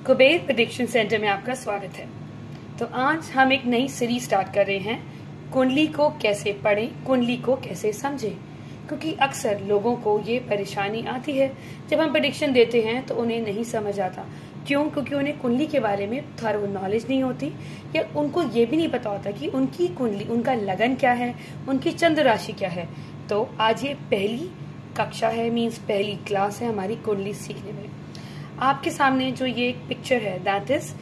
Kuber prediction centre में आपका स्वागत है। तो आज हम एक नई सीरीज स्टार्ट कर रहे हैं, कुंडली को कैसे पढ़ें, कुंडली को कैसे समझें। क्योंकि अक्सर लोगों को ये परेशानी आती है, जब हम प्रेडिक्शन देते हैं तो उन्हें नहीं समझ आता। क्यों? क्योंकि उन्हें कुंडली के बारे में थोड़ा नॉलेज नहीं होती, या उनको ये भी नहीं पता होता कि उनकी कुंडली, उनका लगन क्या है, उनकी चंद्र राशि क्या है। तो आज ये पहली कक्षा है, मीन्स पहली क्लास है हमारी कुंडली सीखने में। आपके सामने जो ये एक पिक्चर है, दैट इज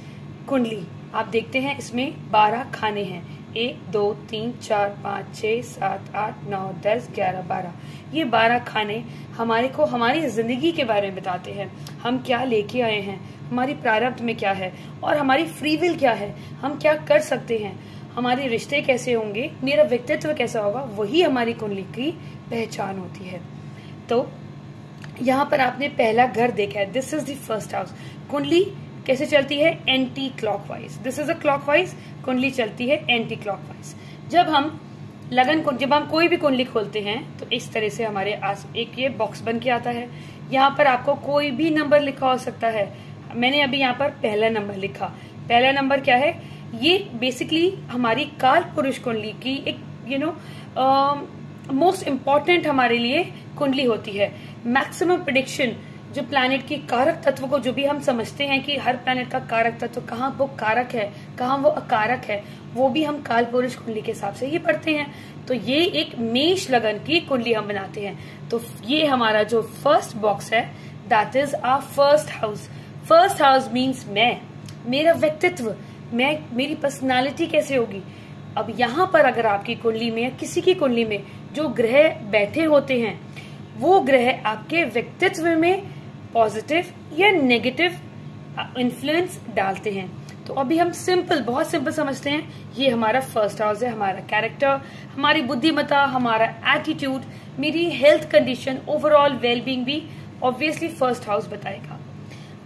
कुंडली। आप देखते हैं इसमें 12 खाने हैं, 1 2 3 4 5 6 7 8 9 10 11 12। ये 12 खाने हमारे को हमारी जिंदगी के बारे में बताते हैं। हम क्या लेके आए हैं, हमारी प्रारब्ध में क्या है और हमारी फ्री विल क्या है, हम क्या कर सकते हैं, हमारे रिश्ते कैसे होंगे, मेरा व्यक्तित्व कैसा होगा, वही हमारी कुंडली की पहचान होती है। तो यहाँ पर आपने पहला घर देखा है, this is the first house. कुंडली कैसे चलती है? Anti clockwise. This is a clockwise, कुंडली चलती है एंटी क्लॉकवाइज। जब हम कोई भी कुंडली खोलते हैं तो इस तरह से हमारे आस एक ये बॉक्स बन के आता है। यहाँ पर आपको कोई भी नंबर लिखा हो सकता है। मैंने अभी यहाँ पर पहला नंबर लिखा। पहला नंबर क्या है? ये बेसिकली हमारी काल पुरुष कुंडली की एक मोस्ट इम्पॉर्टेंट हमारे लिए कुंडली होती है। मैक्सिमम प्रेडिक्शन जो प्लैनेट की कारक तत्व को, जो भी हम समझते हैं कि हर प्लैनेट का कारक तत्व कहाँ वो कारक है, कहाँ वो अकारक है, वो भी हम काल पुरुष कुंडली के हिसाब से ही पढ़ते हैं। तो ये एक मेष लगन की कुंडली हम बनाते हैं। तो ये हमारा जो फर्स्ट बॉक्स है, that is our first house. First house means मैं, मेरा व्यक्तित्व, मेरी पर्सनालिटी कैसे होगी। अब यहाँ पर अगर आपकी कुंडली में या किसी की कुंडली में जो ग्रह बैठे होते हैं, वो ग्रह आपके व्यक्तित्व में पॉजिटिव या नेगेटिव इन्फ्लुएंस डालते हैं। तो अभी हम बहुत सिंपल समझते हैं। ये हमारा फर्स्ट हाउस है, हमारा कैरेक्टर, हमारी बुद्धिमत्ता, हमारा एटीट्यूड, मेरी हेल्थ कंडीशन, ओवरऑल वेलबींग भी ऑब्वियसली फर्स्ट हाउस बताएगा।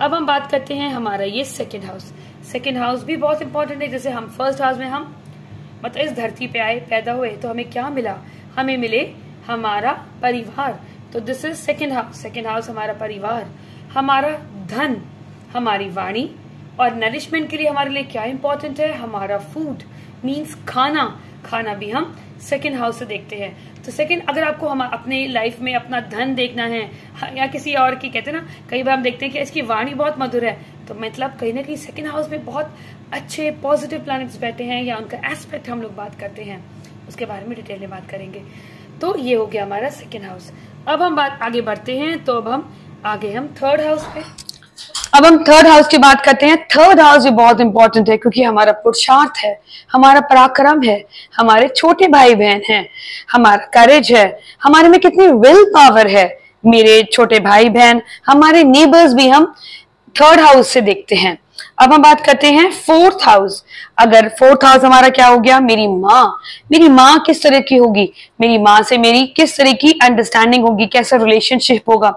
अब हम बात करते हैं हमारा ये सेकेंड हाउस। सेकेंड हाउस भी बहुत इंपॉर्टेंट है। जैसे हम फर्स्ट हाउस में हम इस धरती पे आए, पैदा हुए, तो हमें क्या मिला? हमें मिले हमारा परिवार। तो this is second house. Second house हमारा परिवार, हमारा धन, हमारी वाणी, और नरिशमेंट के लिए हमारे लिए क्या इंपॉर्टेंट है? हमारा फूड मीन्स खाना। खाना भी हम सेकेंड हाउस से देखते हैं। तो सेकेंड, अगर आपको हम अपने लाइफ में अपना धन देखना है या किसी और की, कहते हैं ना, कई बार हम देखते हैं कि इसकी वाणी बहुत मधुर है, तो मतलब कहीं ना कहीं सेकेंड हाउस में बहुत अच्छे पॉजिटिव प्लैनेट्स बैठे हैं, या उनका एस्पेक्ट हम लोग बात करते हैं, उसके बारे में डिटेल में बात करेंगे। तो ये हो गया हमारा सेकेंड हाउस। अब हम आगे बढ़ते हैं। तो अब हम थर्ड हाउस पे। अब हम थर्ड हाउस की बात करते हैं। थर्ड हाउस भी बहुत इंपॉर्टेंट है, क्योंकि हमारा पुरुषार्थ है, हमारा पराक्रम है, हमारे छोटे भाई बहन हैं, हमारा करेज है, हमारे में कितनी विल पावर है, मेरे छोटे भाई बहन, हमारे नेबर्स भी हम थर्ड हाउस से देखते हैं। अब हम बात करते हैं फोर्थ हाउस। अगर फोर्थ हाउस हमारा क्या हो गया? मेरी माँ किस तरह की होगी, मेरी माँ से मेरी किस तरह की अंडरस्टैंडिंग होगी, कैसा रिलेशनशिप होगा,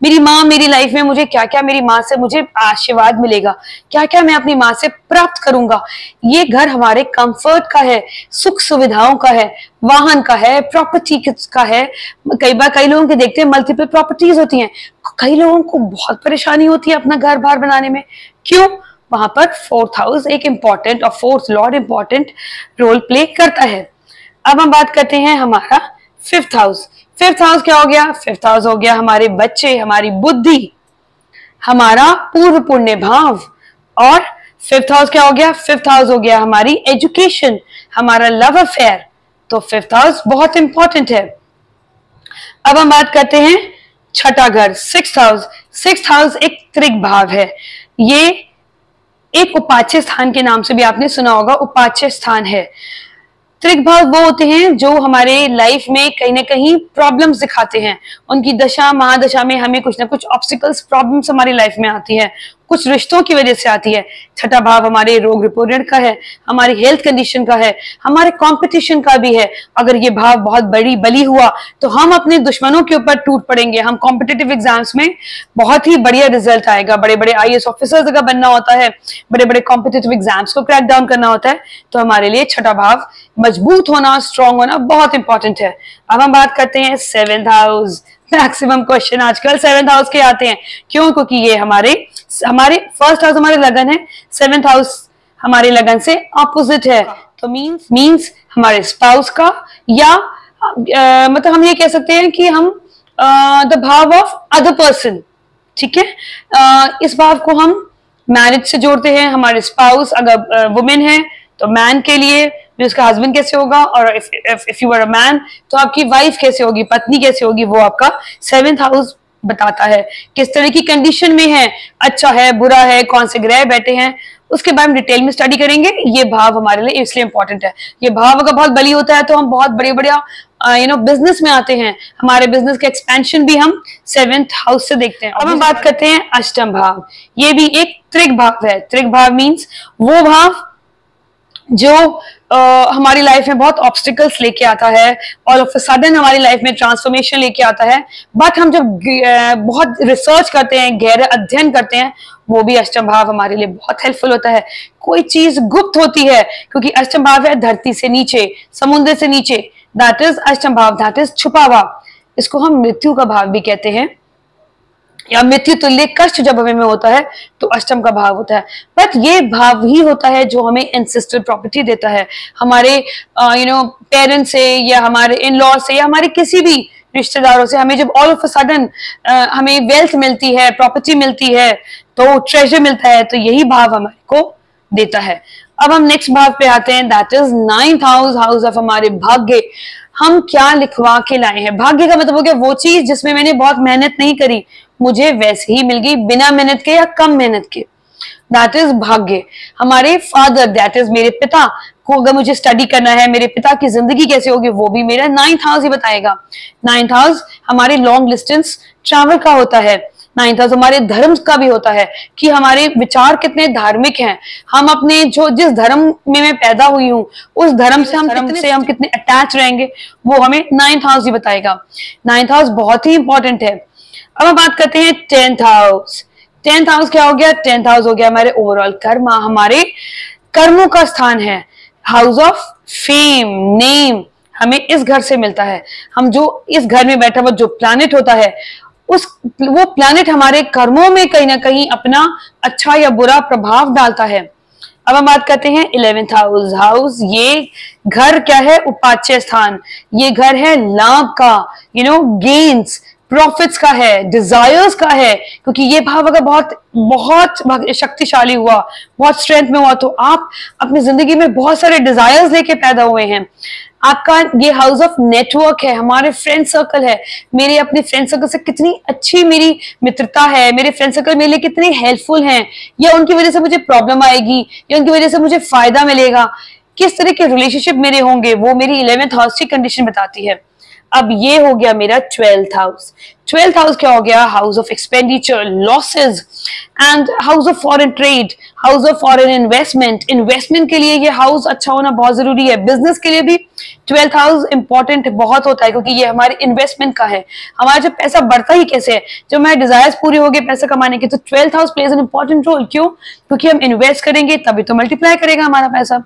मेरी माँ मेरी लाइफ में मुझे क्या क्या, मेरी माँ से मुझे आशीर्वाद मिलेगा, क्या क्या मैं अपनी माँ से प्राप्त करूंगा। ये घर हमारे कंफर्ट का है, सुख सुविधाओं का है, वाहन का है, प्रॉपर्टी का है। कई लोगों के देखते हैं मल्टीपल प्रॉपर्टीज होती हैं। कई लोगों को बहुत परेशानी होती है अपना घर बार बनाने में। क्यों? वहां पर फोर्थ हाउस एक इंपॉर्टेंट और fourth lord important role play करता है। अब हम बात करते हैं हमारा फिफ्थ हाउस। फिफ्थ हाउस क्या हो गया? फिफ्थ हाउस हो गया हमारे बच्चे, हमारी बुद्धि, हमारा पूर्व पुण्य भाव। और फिफ्थ हाउस क्या हो गया? फिफ्थ हाउस हो गया हमारी एजुकेशन, हमारा लव अफेयर। तो फिफ्थ हाउस बहुत इंपॉर्टेंट है। अब हम बात करते हैं छठा घर, सिक्स्थ हाउस। सिक्स्थ हाउस एक त्रिक भाव है। ये एक उपाच्य स्थान के नाम से भी आपने सुना होगा, उपाच्य स्थान है। त्रिक भाव वो होते हैं जो हमारे लाइफ में कहीं ना कहीं प्रॉब्लम्स दिखाते हैं। उनकी दशा महादशा में हमें कुछ ना कुछ ऑब्स्टिकल्स, प्रॉब्लम्स हमारी लाइफ में आती है, कुछ रिश्तों की वजह से आती है। छठा भाव हमारे रोग रिपोर्टेड का है, हमारी हेल्थ कंडीशन का है, हमारे कंपटीशन का भी है। अगर ये भाव बहुत बड़ी बली हुआ तो हम अपने दुश्मनों के ऊपर टूट पड़ेंगे। हम कॉम्पिटिटिव एग्जाम्स में बहुत ही बढ़िया रिजल्ट आएगा। बड़े बड़े IAS ऑफिसर्स अगर बनना होता है, बड़े बड़े कॉम्पिटिटिव एग्जाम्स को क्रैक डाउन करना होता है, तो हमारे लिए छठा भाव मजबूत होना, स्ट्रांग होना बहुत इंपॉर्टेंट है। अब हम बात करते हैं सेवेंथ हाउस। मैक्सिमम क्वेश्चन आजकल 7th हाउस के आते हैं। क्यों? क्योंकि ये हमारे फर्स्ट हाउस हमारे लगन है, 7th हाउस हमारे लगन से ऑपोजिट है। तो मीन्स हमारे स्पाउस का, या मतलब हम ये कह सकते हैं कि हम द भाव ऑफ अदर पर्सन, ठीक है। इस भाव को हम मैरिज से जोड़ते हैं। हमारे स्पाउस अगर वुमेन है तो मैन के लिए भी उसका हस्बैंड कैसे होगा, और if you are a man तो आपकी वाइफ कैसे होगी, पत्नी कैसे होगी, वो आपका 7th हाउस बताता है। किस तरह की कंडीशन में है, अच्छा है, बुरा है, कौन से ग्रह बैठे हैं, उसके बारे में डिटेल में स्टडी करेंगे। ये भाव हमारे लिए इसलिए इंपॉर्टेंट है। ये भाव अगर बहुत बली होता है तो हम बहुत बड़े बिजनेस में आते हैं। हमारे बिजनेस का एक्सपेंशन भी हम 7th हाउस से देखते हैं। अब हम बात करते हैं अष्टम भाव। ये भी एक त्रिक भाव है। त्रिक भाव मीन्स वो भाव जो हमारी लाइफ में बहुत ऑब्स्टिकल्स लेके आता है, ऑल ऑफ अ सडन हमारी लाइफ में ट्रांसफॉर्मेशन लेके आता है। बट हम जब बहुत रिसर्च करते हैं, गहरा अध्ययन करते हैं, वो भी अष्टम भाव हमारे लिए बहुत हेल्पफुल होता है। कोई चीज गुप्त होती है, क्योंकि अष्टम भाव है धरती से नीचे, समुद्र से नीचे, दैट इज अष्टम भाव, दैट इज छुपा भाव। इसको हम मृत्यु का भाव भी कहते हैं, या मृत्यु तुल्य कष्ट जब हमें में होता है तो अष्टम का भाव होता है। बट ये भाव ही होता है जो हमें एंसेस्ट्रल प्रॉपर्टी देता है, हमारे पेरेंट्स से, या हमारे इन लॉ से, या हमारे किसी भी रिश्तेदारों से। हमें जब ऑल ऑफ अ सडन हमें वेल्थ मिलती है, प्रॉपर्टी मिलती है, तो ट्रेजर मिलता है, तो यही भाव हमारे को देता है। अब हम नेक्स्ट भाव पे आते हैं, that is 9th house, house of हमारे भाग्य। हम क्या लिखवा के लाए हैं। भाग्य का मतलब हो गया वो चीज जिसमें मैंने बहुत मेहनत नहीं करी, मुझे वैसे ही मिल गई बिना मेहनत के या कम मेहनत के, दैट इज भाग्य। हमारे फादर, दैट इज मेरे पिता को अगर मुझे स्टडी करना है, मेरे पिता की जिंदगी कैसे होगी, वो भी मेरा 9th हाउस ही बताएगा। 9th हाउस हमारे लॉन्ग डिस्टेंस ट्रैवल का होता है। 9th हाउस हमारे धर्म का भी होता है कि हमारे विचार कितने धार्मिक हैं, हम अपने जिस धर्म में मैं पैदा हुई हूँ उस धर्म से हम कितने अटैच रहेंगे, वो हमें 9th हाउस ही बताएगा। 9th हाउस बहुत ही इंपॉर्टेंट है। अब हम बात करते हैं 10th हाउस। 10th हाउस क्या हो गया? 10th हाउस हो गया हमारे ओवरऑल कर्म, हमारे कर्मों का स्थान है। हाउस ऑफ फेम, नेम हमें इस घर से मिलता है। हम जो इस घर में बैठा हुआ जो प्लैनेट होता है, वो प्लैनेट हमारे कर्मों में कहीं ना कहीं अपना अच्छा या बुरा प्रभाव डालता है। अब हम बात करते हैं 11th हाउस। हाउस ये घर क्या है? उपाच्य स्थान। ये घर है लाभ का, गेन्स, प्रॉफिट्स का है, डिजायर्स का है। क्योंकि ये भाव अगर बहुत बहुत शक्तिशाली हुआ, बहुत स्ट्रेंथ में हुआ, तो आप अपनी जिंदगी में बहुत सारे डिजायर्स लेके पैदा हुए हैं। आपका ये हाउस ऑफ नेटवर्क है, हमारे फ्रेंड सर्कल है। मेरे अपने फ्रेंड सर्कल से कितनी अच्छी मेरी मित्रता है, मेरे फ्रेंड सर्कल मेरे लिए कितने हेल्पफुल हैं, या उनकी वजह से मुझे प्रॉब्लम आएगी, या उनकी वजह से मुझे फायदा मिलेगा, किस तरह के रिलेशनशिप मेरे होंगे, वो मेरी 11th हाउस की कंडीशन बताती है। अब ये हो गया मेरा 12th हाउस। 12th हाउस क्या हो गया? House of expenditure, losses, and house of foreign trade, house of foreign investment. Investment के लिए ये हाउस अच्छा होना बहुत जरूरी है। बिजनेस के लिए भी 12th हाउस इंपॉर्टेंट बहुत होता है, क्योंकि ये हमारे इन्वेस्टमेंट का है। हमारा जब पैसा बढ़ता ही कैसे है? जब हमारे डिजायर्स पूरे हो गए पैसा कमाने के, तो 12th house plays an important role. क्यों? क्योंकि हम इन्वेस्ट करेंगे तभी तो मल्टीप्लाई करेगा हमारा पैसा।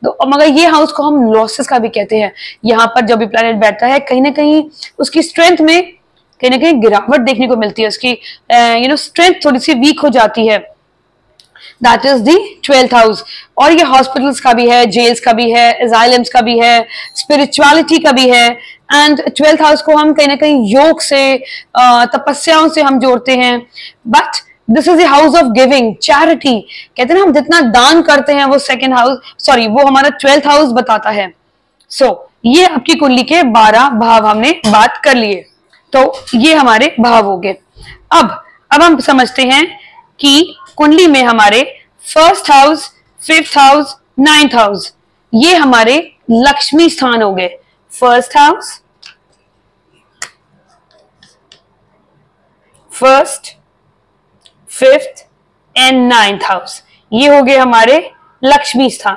तो मगर ये हाउस को हम लॉसेस का भी कहते हैं। यहाँ पर जब भी प्लैनेट बैठता है, कहीं ना कहीं उसकी स्ट्रेंथ में कहीं ना कहीं गिरावट देखने को मिलती है, उसकी स्ट्रेंथ थोड़ी सी वीक हो जाती है। That is the 12th house. और ये हॉस्पिटल्स का भी है, जेल्स का भी है, एजाइलम्स का भी है, स्पिरिचुअलिटी का भी है। एंड 12th हाउस को हम कहीं ना कहीं योग से, तपस्याओं से हम जोड़ते हैं। But this is a house of giving, charity. कहते हैं ना, हम जितना दान करते हैं वो वो हमारा 12th हाउस बताता है। ये आपकी कुंडली के 12 भाव हमने बात कर लिए। तो ये हमारे भाव हो गए। अब हम समझते हैं कि कुंडली में हमारे 1st house, 5th house, 9th house, ये हमारे लक्ष्मी स्थान हो गए। 1st house, 1st, 5th and 9th house, ये हो गए हमारे लक्ष्मी स्थान।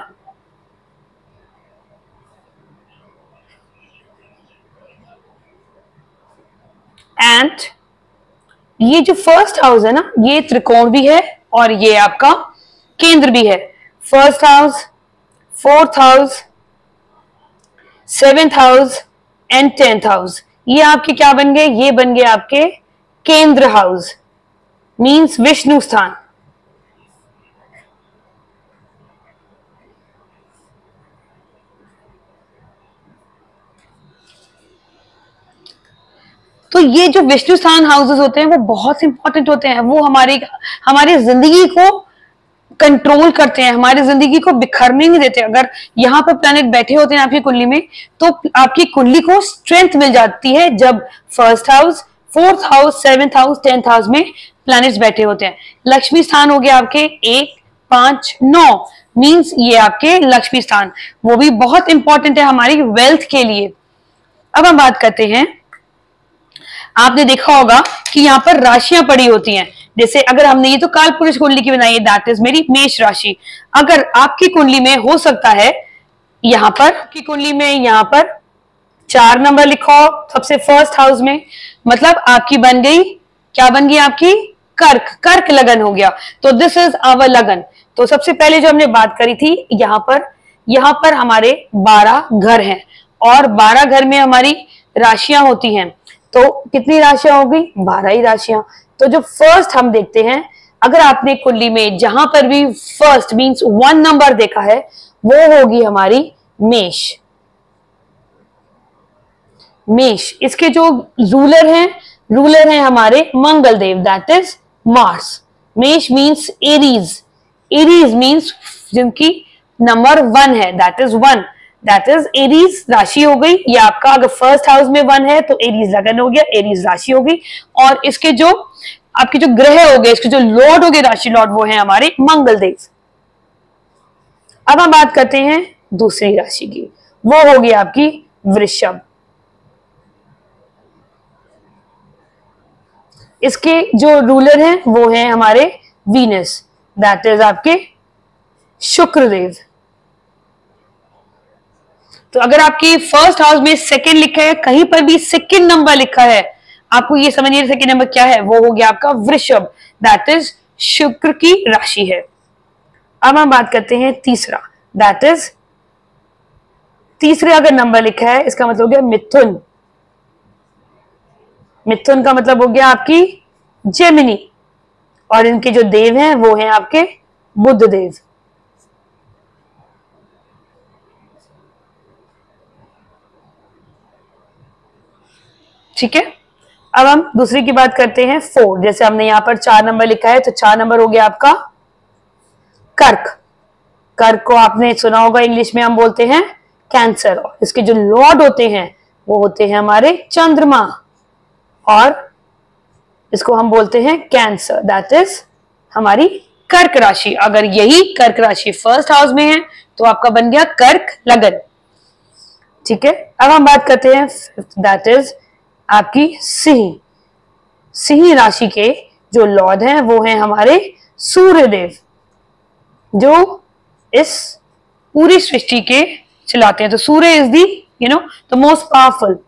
एंड ये जो 1st हाउस है ना, ये त्रिकोण भी है और ये आपका केंद्र भी है। 1st house, 4th house, 7th house and 10th house, ये आपके क्या बन गए, ये बन गए आपके केंद्र हाउस, मींस विष्णु स्थान। तो ये जो विष्णु स्थान हाउसेस होते हैं वो बहुत इंपॉर्टेंट होते हैं, वो हमारी जिंदगी को कंट्रोल करते हैं, हमारी जिंदगी को बिखरने नहीं देते। अगर यहाँ पर प्लैनेट बैठे होते हैं आपकी कुंडली में, तो आपकी कुंडली को स्ट्रेंथ मिल जाती है जब first house, fourth house, seventh house, 10th house में प्लैनेट्स बैठे होते हैं। लक्ष्मी स्थान हो गया आपके 1, 5, 9, मींस ये आपके लक्ष्मी स्थान, वो भी बहुत इंपॉर्टेंट है हमारी वेल्थ के लिए। अब हम बात करते हैं, आपने देखा होगा कि यहाँ पर राशियां पड़ी होती हैं। जैसे अगर हमने ये तो कालपुरुष कुंडली की बनाई है, दैट इज मेरी मेष राशि। अगर आपकी कुंडली में हो सकता है यहाँ पर, आपकी कुंडली में यहाँ पर 4 नंबर लिखा हो सबसे फर्स्ट हाउस में, मतलब आपकी बन गई, क्या बन गई आपकी, कर्क, कर्क लगन हो गया। तो दिस इज आवर लगन। तो सबसे पहले जो हमने बात करी थी, यहाँ पर हमारे 12 घर हैं और 12 घर में हमारी राशियां होती हैं। तो कितनी राशियां हो गई, 12 ही राशियां। तो जो फर्स्ट हम देखते हैं, अगर आपने कुंडली में जहां पर भी फर्स्ट मींस 1 नंबर देखा है, वो होगी हमारी मेष। मेष, इसके जो रूलर हैं हमारे मंगल देव, दैट इज मार्स। मेष मींस एरीज, एरीज मींस जिनकी नंबर 1 है, that is 1, that is Aries राशि हो गई। ये आपका अगर फर्स्ट हाउस में 1 है तो एरीज लगन हो गया, एरीज राशि हो गई। और इसके जो आपके जो ग्रह हो गए, इसके जो लॉर्ड हो गए, राशि लॉर्ड, वो है हमारे मंगल देव। अब हम बात करते हैं दूसरी राशि की, वो होगी आपकी वृषभ। इसके जो रूलर हैं वो हैं हमारे वीनस, दैट इज आपके शुक्रदेव। तो अगर आपकी फर्स्ट हाउस में सेकंड लिखा है, कहीं पर भी सेकंड नंबर लिखा है, आपको ये समझिए सेकंड नंबर क्या है, वो हो गया आपका वृषभ, दैट इज शुक्र की राशि है। अब हम बात करते हैं तीसरा, दैट इज तीसरे अगर नंबर लिखा है, इसका मतलब हो गया मिथुन। मिथुन का मतलब हो गया आपकी जेमिनी, और इनके जो देव हैं वो हैं आपके बुध देव। ठीक है, अब हम दूसरी की बात करते हैं 4। जैसे हमने यहां पर 4 नंबर लिखा है, तो 4 नंबर हो गया आपका कर्क। कर्क को आपने सुना होगा, इंग्लिश में हम बोलते हैं कैंसर। और इसके जो लॉर्ड होते हैं वो होते हैं हमारे चंद्रमा, और इसको हम बोलते हैं कैंसर, दैट इज हमारी कर्क राशि। अगर यही कर्क राशि फर्स्ट हाउस में है तो आपका बन गया कर्क लगन। ठीक है, अब हम बात करते हैं दैट इज आपकी सिंह। सिंह राशि के जो लॉर्ड हैं वो हैं हमारे सूर्यदेव, जो इस पूरी सृष्टि के चलाते हैं। तो Surya is the the most powerful.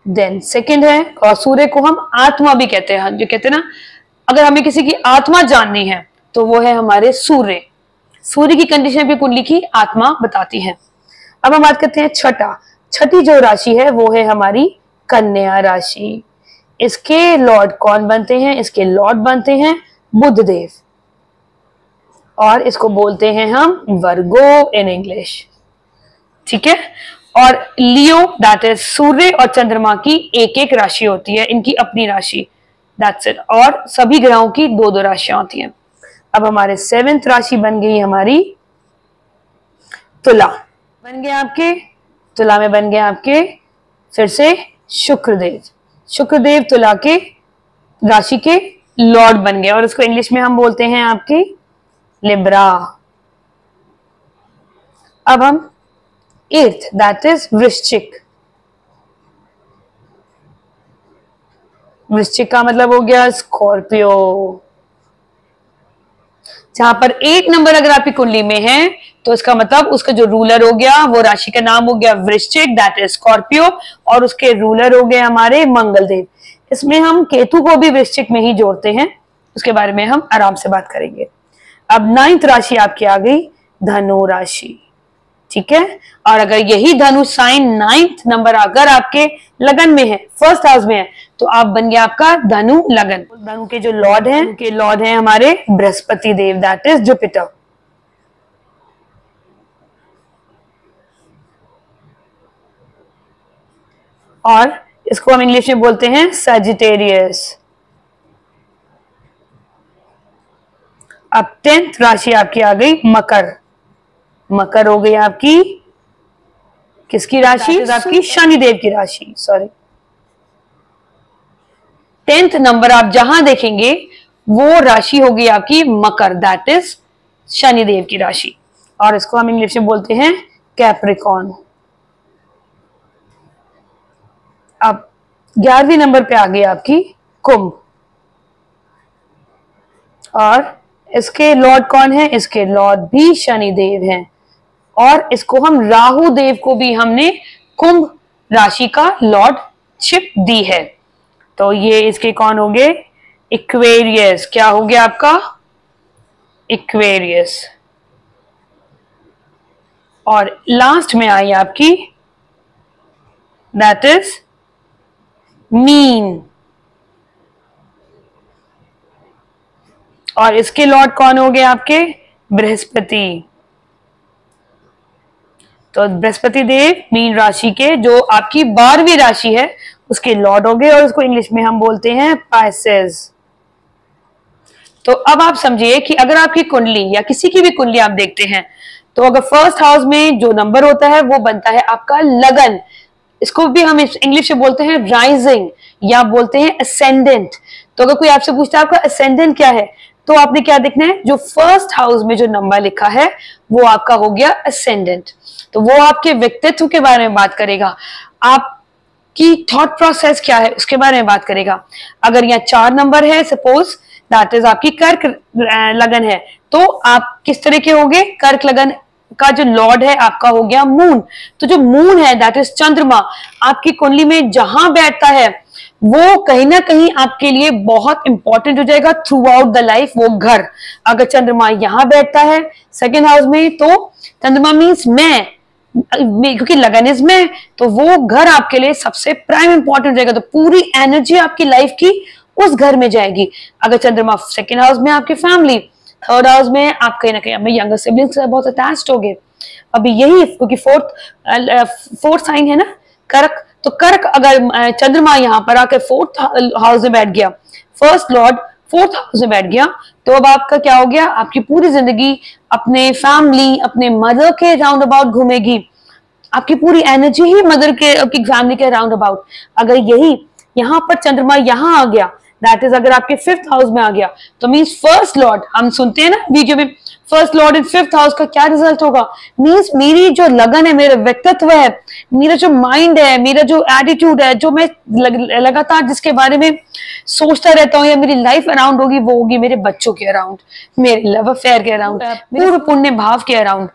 Then second है, और सूर्य को हम आत्मा भी कहते हैं, जो कहते हैं ना, अगर हमें किसी की आत्मा जाननी है तो वो है हमारे सूर्य। सूर्य की कंडीशन भी कुंडली की आत्मा बताती है। अब हम बात करते हैं छठी जो राशि है वो है हमारी कन्या राशि। इसके लॉर्ड कौन बनते हैं, इसके लॉर्ड बनते हैं बुध देव, और इसको बोलते हैं हम वर्गो इन इंग्लिश। ठीक है, और लियो दैट इज सूर्य और चंद्रमा की एक एक राशि होती है, इनकी अपनी राशि, दैट्स इट। और सभी ग्रहों की 2-2 राशियां होती हैं। अब हमारे 7th राशि बन गई हमारी तुला। बन गए आपके तुला में बन गए आपके फिर से शुक्रदेव। शुक्रदेव तुला के राशि के लॉर्ड बन गए, और इसको इंग्लिश में हम बोलते हैं आपकी लिब्रा। अब हम 8th दैट इज वृश्चिक। वृश्चिक का मतलब हो गया स्कॉर्पियो। जहां पर 8 नंबर अगर आपकी कुंडली में है तो इसका मतलब उसका जो रूलर हो गया, वो राशि का नाम हो गया वृश्चिक, दैट इज स्कॉर्पियो, और उसके रूलर हो गए हमारे मंगल देव। इसमें हम केतु को भी वृश्चिक में ही जोड़ते हैं, उसके बारे में हम आराम से बात करेंगे। अब 9th राशि आपकी आ गई धनु राशि। ठीक है। और अगर यही धनु साइन 9th नंबर अगर आपके लगन में है, फर्स्ट हाउस में है, तो आप बन गया आपका धनु लगन। धनु के जो लॉर्ड हैं हमारे बृहस्पति देव, दैट इज जुपिटर। और इसको हम इंग्लिश में बोलते हैं सजिटेरियस। अब 10th राशि आपकी आ गई मकर। मकर हो गई आपकी किसकी राशि? आपकी शनिदेव की राशि, सॉरी। 10th नंबर आप जहां देखेंगे वो राशि होगी आपकी मकर, दैट इज शनिदेव की राशि। और इसको हम इंग्लिश में बोलते हैं कैप्रिकॉर्न। अब 11वीं नंबर पे आ गई आपकी कुंभ। और इसके लॉर्ड कौन है? इसके लॉर्ड भी शनिदेव हैं। और इसको हम राहु देव को भी हमने कुंभ राशि का लॉर्डशिप दी है। तो ये इसके कौन हो गए? इक्वेरियस। क्या हो गया आपका? इक्वेरियस। और लास्ट में आई आपकी दैट इज मीन। और इसके लॉर्ड कौन हो गए आपके? बृहस्पति। तो बृहस्पति देव मीन राशि के जो आपकी 12वीं राशि है उसके लॉर्ड हो गए, और इसको इंग्लिश में हम बोलते हैं पाइसेस। तो अब आप समझिए कि अगर आपकी कुंडली या किसी की भी कुंडली आप देखते हैं, तो अगर फर्स्ट हाउस में जो नंबर होता है वो बनता है आपका लगन। इसको भी हम इंग्लिश में बोलते हैं राइजिंग या बोलते हैं असेंडेंट। तो अगर कोई आपसे पूछता है आपका असेंडेंट क्या है, तो आपने क्या देखना है? जो फर्स्ट हाउस में जो नंबर लिखा है वो आपका हो गया असेंडेंट। तो वो आपके व्यक्तित्व के बारे में बात करेगा, आपकी थॉट प्रोसेस क्या है उसके बारे में बात करेगा। अगर यहाँ 4 नंबर है सपोज, दैट इज आपकी कर्क लगन है, तो आप किस तरह के होंगे? कर्क लगन का जो लॉर्ड है आपका हो गया मून। तो जो मून है दैट इज चंद्रमा, आपकी कुंडली में जहां बैठता है वो कहीं ना कहीं आपके लिए बहुत इंपॉर्टेंट हो जाएगा थ्रू आउट द लाइफ। वो घर, अगर चंद्रमा यहां बैठता है सेकेंड हाउस में, तो चंद्रमा मीन्स मैं, क्योंकि लगन इज में, तो वो घर आपके लिए सबसे प्राइम इंपॉर्टेंट हो जाएगा। तो पूरी एनर्जी आपकी लाइफ की उस घर में जाएगी। अगर चंद्रमा सेकेंड हाउस में आपकी फैमिली, थर्ड हाउस में आप कहीं ना कहीं अपने यंगर सिबलिंग्स से बहुत अटैच्ड हो गए। अभी यही क्योंकि फोर्थ साइन है ना कर्क, तो कर्क अगर चंद्रमा यहाँ पर आकर 4th हाउस में बैठ गया, फर्स्ट लॉर्ड 4th हाउस में बैठ गया, तो अब आपका क्या हो गया? आपकी पूरी जिंदगी अपने फैमिली, अपने मदर के राउंड अबाउट घूमेगी। आपकी पूरी एनर्जी ही मदर के, आपकी फैमिली के राउंड अबाउट। अगर यही यहाँ पर चंद्रमा यहाँ आ गया, दैट इज अगर आपके 5th हाउस में आ गया, तो मीन्स फर्स्ट लॉर्ड, हम सुनते हैं ना वीडियो में, फर्स्ट लॉर्ड इन 5th हाउस का क्या रिजल्ट होगा? मीन्स मेरी जो लगन है, मेरा व्यक्तित्व है, मेरा जो माइंड है, मेरा जो एटीट्यूड है, जो मैं लगातार जिसके बारे में सोचता रहता हूँ या मेरी लाइफ अराउंड होगी, वो होगी मेरे बच्चों के अराउंड, मेरे लव अफेयर के अराउंड, पूर्ण पुण्य भाव के अराउंड,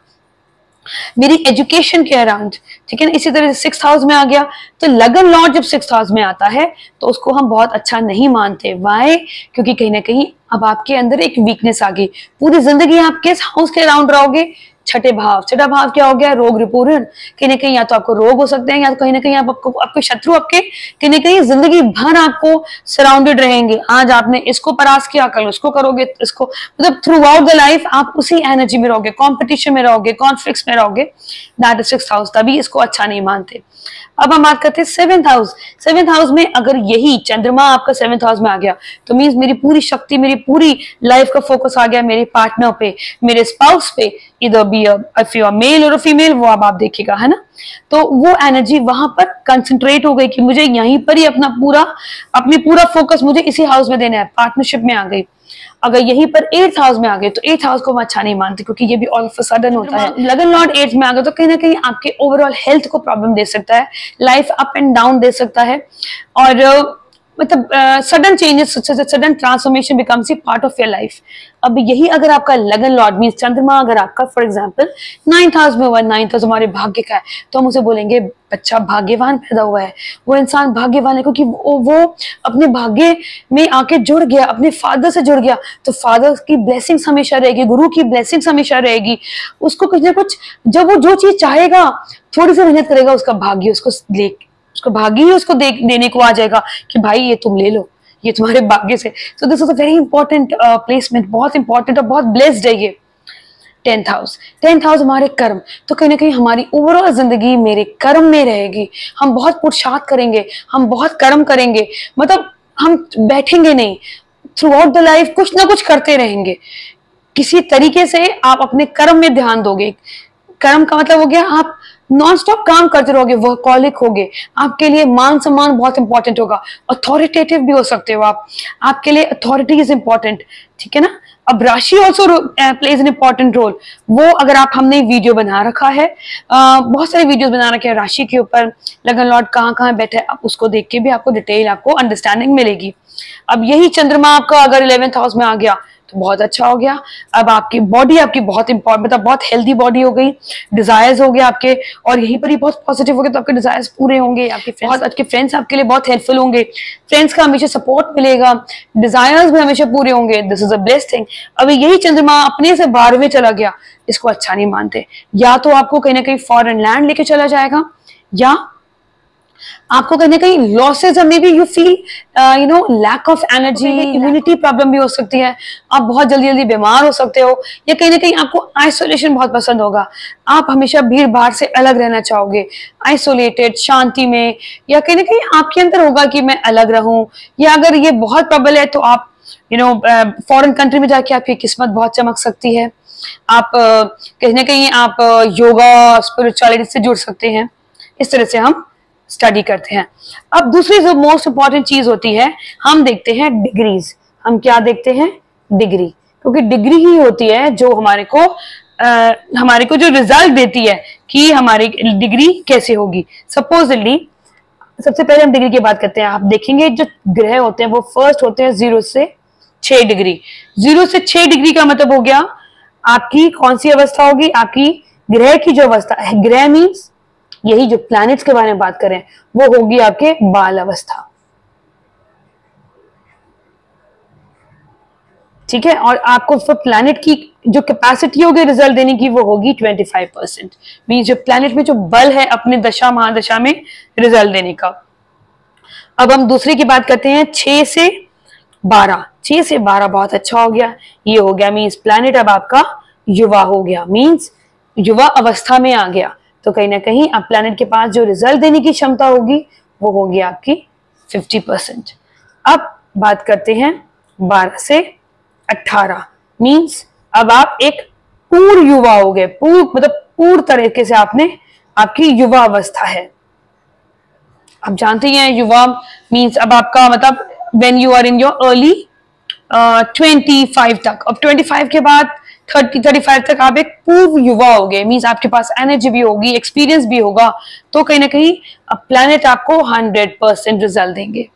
मेरी एजुकेशन के अराउंड। ठीक है ना? इसी तरह से 6th हाउस में आ गया, तो लगन लॉर्ड जब 6th हाउस में आता है तो उसको हम बहुत अच्छा नहीं मानते। वाई? क्योंकि कहीं ना कहीं अब आपके अंदर एक वीकनेस आ गई। पूरी जिंदगी आप किस हाउस के अराउंड रहोगे? छठे भाव। छठा भाव क्या हो गया? रोग रिपूर्ण। कहीं ना कहीं या तो आपको रोग हो सकते हैं, या तो कहीं ना कहीं आपके शत्रु आपके कहीं ना कहीं जिंदगी भर आपको सराउंडेड रहेंगे। आज आपने इसको परास्त किया, कल उसको करोगे, इसको, मतलब थ्रू आउट द लाइफ आप उसी एनर्जी में रहोगे, कॉम्पिटिशन में रहोगे, कॉन्फ्लिक्ट्स में रहोगे। दैट इज 6th हाउस, तभी इसको अच्छा नहीं मानते। अब हम बात करते हैं 7th हाउस। 7th हाउस में अगर यही चंद्रमा आपका 7th हाउस में आ गया, तो मीन्स मेरी पूरी शक्ति, मेरी पूरी लाइफ का फोकस आ गया मेरे पार्टनर पे, मेरे स्पाउस पे, इधर बी इफ यू आर मेल और फीमेल, वो अब आप देखिएगा, है ना? तो वो एनर्जी वहां पर कंसंट्रेट हो गई कि मुझे यहीं पर ही अपनी पूरा फोकस मुझे इसी हाउस में देना है, पार्टनरशिप में आ गई। अगर यहीं पर 8th हाउस में आ गए, तो 8th हाउस को हम अच्छा नहीं मानते, क्योंकि ये भी ऑल ऑफ अ सडन होता है। लगन लॉर्ड 8th में आ गया तो कहीं ना कहीं आपके ओवरऑल हेल्थ को प्रॉब्लम दे सकता है, लाइफ अप एंड डाउन दे सकता है। और मतलब sudden changes, sudden transformation becomes a part of your life. अब यही अगर आपका लगन लॉर्ड मीन्स चंद्रमा अगर आपका फॉर एग्जांपल 9th हाउस में हुआ, 9th हाउस हमारे भाग्य का है, तो हम उसे बोलेंगे बच्चा भाग्यवान पैदा हुआ है, वो इंसान भाग्यवान है, क्योंकि वो अपने भाग्य में आके जुड़ गया, अपने फादर से जुड़ गया, तो फादर की ब्लेसिंग्स हमेशा रहेगी, गुरु की ब्लेसिंग्स हमेशा रहेगी। उसको कुछ ना कुछ, जब वो जो चीज चाहेगा थोड़ी सी मेहनत करेगा, उसका भाग्य उसको भाग्य ही उसको देने को आ जाएगा कि भाई ये तुम ले लो, ये तुम्हारे भाग्य से। So this is a very important placement, बहुत इंपॉर्टेंट और बहुत ब्लेस्ड है ये 10th हाउस हमारे कर्म। तो कहीं ना कहीं हमारी ओवरऑल जिंदगी मेरे कर्म में रहेगी, हम बहुत पुरुषार्थ करेंगे, हम बहुत कर्म करेंगे, मतलब हम बैठेंगे नहीं, थ्रू आउट द लाइफ कुछ ना कुछ करते रहेंगे। किसी तरीके से आप अपने कर्म में ध्यान दोगे। कर्म का मतलब हो गया आप नॉन स्टॉप काम करते रहोगे, वर्कहॉलिक होगे, आपके लिए मान सम्मान बहुत इंपॉर्टेंट होगा, अथॉरिटेटिव भी हो सकते हो आप, आपके लिए अथॉरिटी इज इंपॉर्टेंट, ठीक है ना। अब राशि also plays an important role. वो अगर हमने वीडियो बना रखा है, बहुत सारे वीडियोस बना रखे हैं राशि के ऊपर, लगन लॉर्ड कहाँ कहाँ बैठे है, आप उसको देख के भी आपको डिटेल, आपको अंडरस्टैंडिंग मिलेगी। अब यही चंद्रमा आपका अगर 11th हाउस में आ गया तो बहुत अच्छा हो गया। अब आपकी बॉडी आपकी बहुत इंपॉर्टेंट, मतलब बहुत हेल्दी बॉडी हो गई, डिजायर्स हो गए आपके, और यहीं पर ही बहुत पॉजिटिव हो गए, तो आपके डिजायर्स पूरे होंगे, आपके फ्रेंड्स आपके लिए बहुत हेल्पफुल होंगे, फ्रेंड्स का हमेशा सपोर्ट मिलेगा, डिजायर्स भी हमेशा पूरे होंगे। This is a best thing. अभी यही चंद्रमा अपने से 12वें चला गया, इसको अच्छा नहीं मानते। या तो आपको कहीं ना कहीं फॉरेन लैंड लेके चला जाएगा, या आपको कहीं ना कहीं losses, maybe you feel lack of energy, immunity problem भी हो सकती है, आप बहुत जल्दी जल्दी बीमार हो सकते हो, या कहीं ना कहीं आपको आइसोलेशन बहुत पसंद होगा, आप हमेशा भीड़ भाड़ से अलग रहना चाहोगे, आइसोलेटेड, शांति में, या कहीं ना कहीं आपके अंदर होगा कि मैं अलग रहूं। या अगर ये बहुत प्रबल है तो आप फॉरेन कंट्री में जाके आपकी किस्मत बहुत चमक सकती है। आप कहीं ना कहीं आप योगा, स्पिरिचुअलिटी से जुड़ सकते हैं। इस तरह से हम स्टडी करते हैं। अब दूसरी जो मोस्ट इंपॉर्टेंट चीज होती है, हम देखते हैं डिग्रीज। हम क्या देखते हैं? डिग्री, क्योंकि डिग्री ही होती है जो हमारे को जो रिजल्ट देती है कि हमारी डिग्री कैसे होगी। सपोजली सबसे पहले हम डिग्री की बात करते हैं। आप देखेंगे जो ग्रह होते हैं वो फर्स्ट होते हैं 0 से 6 डिग्री। 0 से 6 डिग्री का मतलब हो गया आपकी कौन सी अवस्था होगी? आपकी ग्रह की जो अवस्था है, ग्रह मीन्स यही जो प्लैनेट्स के बारे में बात करें, वो होगी आपके बाल अवस्था, ठीक है। और आपको फिर प्लैनेट की जो कैपेसिटी होगी रिजल्ट देने की वो होगी 25%। मीन्स जो प्लैनेट में जो बल है अपने दशा महादशा में रिजल्ट देने का। अब हम दूसरे की बात करते हैं 6 से 12। 6 से 12 बहुत अच्छा हो गया, ये हो गया मीन्स प्लैनेट अब आपका युवा हो गया, मीन्स युवा अवस्था में आ गया। तो कहीं ना कहीं अब प्लैनेट के पास जो रिजल्ट देने की क्षमता होगी वो होगी आपकी 50%। अब बात करते हैं 12 से 18, मीन्स अब आप एक पूर्ण युवा हो गए, पूर्ण तरीके से आपकी युवा अवस्था है। आप जानते हैं युवा मीन्स अब आपका मतलब when you are in your early 25 तक। अब 25 के बाद 30-35 तक आप एक पूर्व युवा हो गए, मीन्स आपके पास एनर्जी भी होगी, एक्सपीरियंस भी होगा, तो कहीं ना कहीं अब प्लैनेट आपको 100% रिजल्ट देंगे।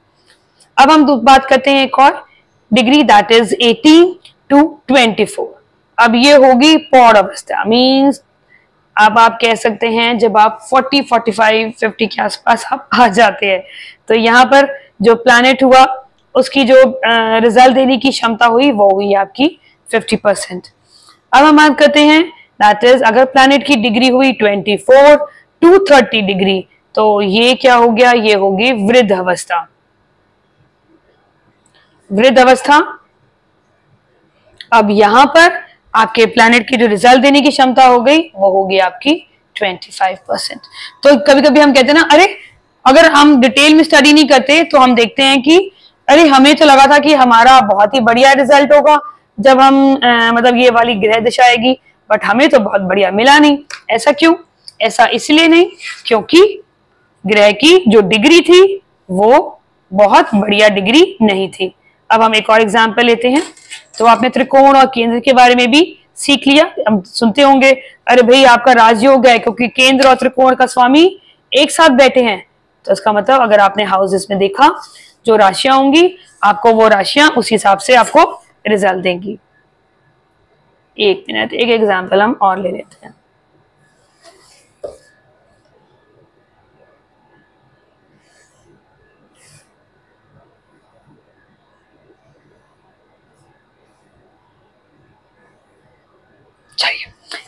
अब हम बात करते हैं एक और डिग्री, दैट इज 18 to 24। अब ये होगी पौड़ अवस्था, मीन्स अब आप कह सकते हैं जब आप 40, 45, 50 के आसपास आप आ जाते हैं, तो यहाँ पर जो प्लैनेट हुआ उसकी जो रिजल्ट देने की क्षमता हुई वो हुई आपकी 50%। अब हम बात करते हैं दैट इज अगर प्लैनेट की डिग्री हुई 24 to 30 डिग्री, तो ये क्या हो गया? ये होगी वृद्ध अवस्था। वृद्ध अवस्था, अब यहां पर आपके प्लैनेट की जो रिजल्ट देने की क्षमता हो गई वो होगी आपकी 25%। तो कभी कभी हम कहते हैं ना, अरे अगर हम डिटेल में स्टडी नहीं करते तो हम देखते हैं कि अरे हमें तो लगा था कि हमारा बहुत ही बढ़िया रिजल्ट होगा जब हम मतलब ये वाली ग्रह दशा आएगी, बट हमें तो बहुत बढ़िया मिला नहीं। ऐसा क्यों? ऐसा इसलिए नहीं क्योंकि ग्रह की जो डिग्री थी वो बहुत बढ़िया डिग्री नहीं थी। अब हम एक और एग्जाम्पल लेते हैं। तो आपने त्रिकोण और केंद्र के बारे में भी सीख लिया। हम सुनते होंगे अरे भाई आपका राजयोग है क्योंकि केंद्र और त्रिकोण का स्वामी एक साथ बैठे हैं। तो इसका मतलब अगर आपने हाउसेस में देखा जो राशियां होंगी आपको वो राशियां उस हिसाब से आपको रिजल्ट देंगी। एक मिनट, एक एग्जाम्पल हम और ले लेते हैं।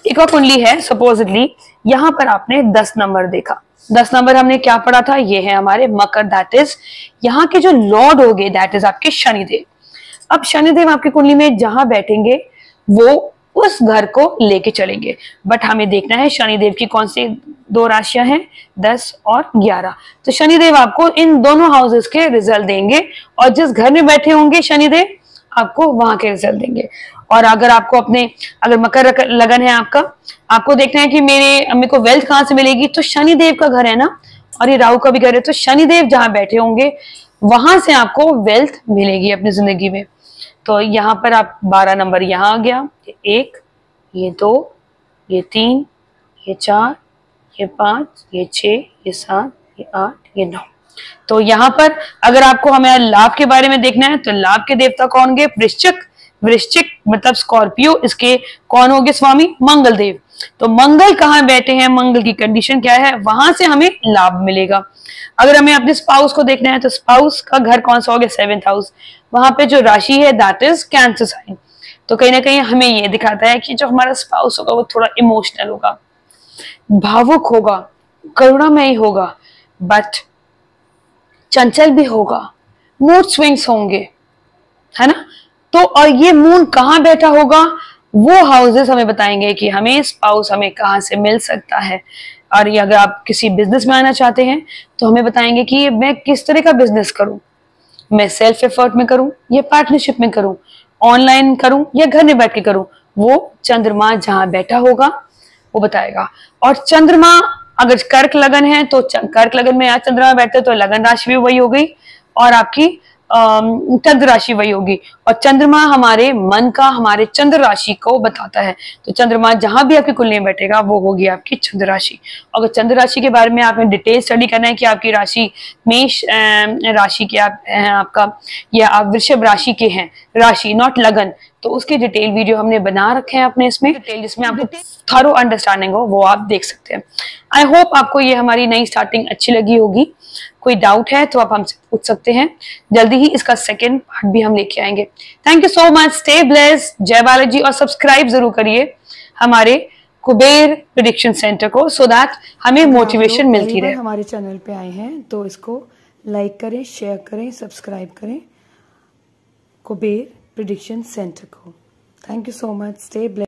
एक और कुंडली है, सपोजिटली यहां पर आपने 10 नंबर देखा। 10 नंबर हमने क्या पढ़ा था, ये है हमारे मकर, दैट इज यहाँ के जो लॉर्ड हो गए दैट इज आपके शनिदेव। अब शनिदेव आपकी कुंडली में जहां बैठेंगे वो उस घर को लेके चलेंगे, बट हमें देखना है शनिदेव की कौन सी दो राशियां हैं, 10 और 11। तो शनिदेव आपको इन दोनों हाउसेस के रिजल्ट देंगे और जिस घर में बैठे होंगे शनिदेव आपको वहां के रिजल्ट देंगे। और अगर आपको अपने, अगर मकर लगन है आपका, आपको देखना है कि मेरे को वेल्थ कहां से मिलेगी, तो शनिदेव का घर है ना, और ये राहु का भी घर है, तो शनिदेव जहां बैठे होंगे वहां से आपको वेल्थ मिलेगी अपनी जिंदगी में। तो यहाँ पर आप 12 नंबर यहाँ आ गया, ये 1, ये 2, ये 3, ये 4, ये 5, ये 6, ये 7, ये 8, ये 9। तो यहाँ पर अगर आपको हमें लाभ के बारे में देखना है तो लाभ के देवता कौन गए, वृश्चिक, वृश्चिक मतलब स्कॉर्पियो, इसके कौन हो गए स्वामी, मंगल देव। तो मंगल कहाँ बैठे हैं, मंगल की कंडीशन क्या है, वहां से हमें लाभ मिलेगा। अगर हमें अपने स्पाउस को देखना है तो स्पाउस का घर कौन सा हो गया, 7th हाउस, वहां पे जो राशि है दैट इज कैंसर साइन। तो कहीं ना कहीं हमें ये दिखाता है कि जो हमारा स्पाउस होगा वो थोड़ा इमोशनल होगा, भावुक होगा, करुणामयी होगा, बट चंचल भी होगा, मूड स्विंग्स होंगे, है ना। तो और ये मून कहाँ बैठा होगा, वो हाउसेस हमें बताएंगे कि हमें स्पाउस हमें कहाँ से मिल सकता है। और ये अगर आप किसी बिजनेस में आना चाहते हैं तो हमें बताएंगे कि मैं किस तरह का बिजनेस करूं, मैं सेल्फ एफर्ट में करूं या पार्टनरशिप में करूं, ऑनलाइन करूं या घर में बैठ के करूं, वो चंद्रमा जहां बैठा होगा वो बताएगा। और चंद्रमा अगर कर्क लगन है तो कर्क लगन में आज चंद्रमा बैठते तो लगन राशि भी वही हो गई और आपकी चंद्र राशि वही होगी। और चंद्रमा हमारे मन का, हमारे चंद्र राशि को बताता है। तो चंद्रमा जहां भी आपकी कुंडली में बैठेगा वो होगी आपकी चंद्र राशि। अगर चंद्र राशि के बारे में आपने डिटेल स्टडी करना है कि आपकी राशि मेष राशि के आप हैं आपका, या आप वृषभ राशि के हैं, राशि नॉट लगन, तो उसके डिटेल वीडियो हमने बना रखे हैं अपने इसमें, डिटेल जिसमें आपको थॉरो अंडरस्टैंडिंग हो वो आप देख सकते हैं। आई होप आपको ये हमारी नई स्टार्टिंग अच्छी लगी होगी। कोई डाउट है तो आप हमसे पूछ सकते हैं, जल्दी ही इसका सेकंड पार्ट भी हम लेके आएंगे। Thank you so much, stay blessed, जय बालाजी, और सब्सक्राइब जरूर करिए हमारे कुबेर प्रेडिक्शन सेंटर को, सो दैट हमें मोटिवेशन मिलती रहे। हमारे चैनल पे आए हैं तो इसको लाइक करें, शेयर करें, सब्सक्राइब करें कुबेर प्रेडिक्शन सेंटर को। Thank you so much, stay blessed.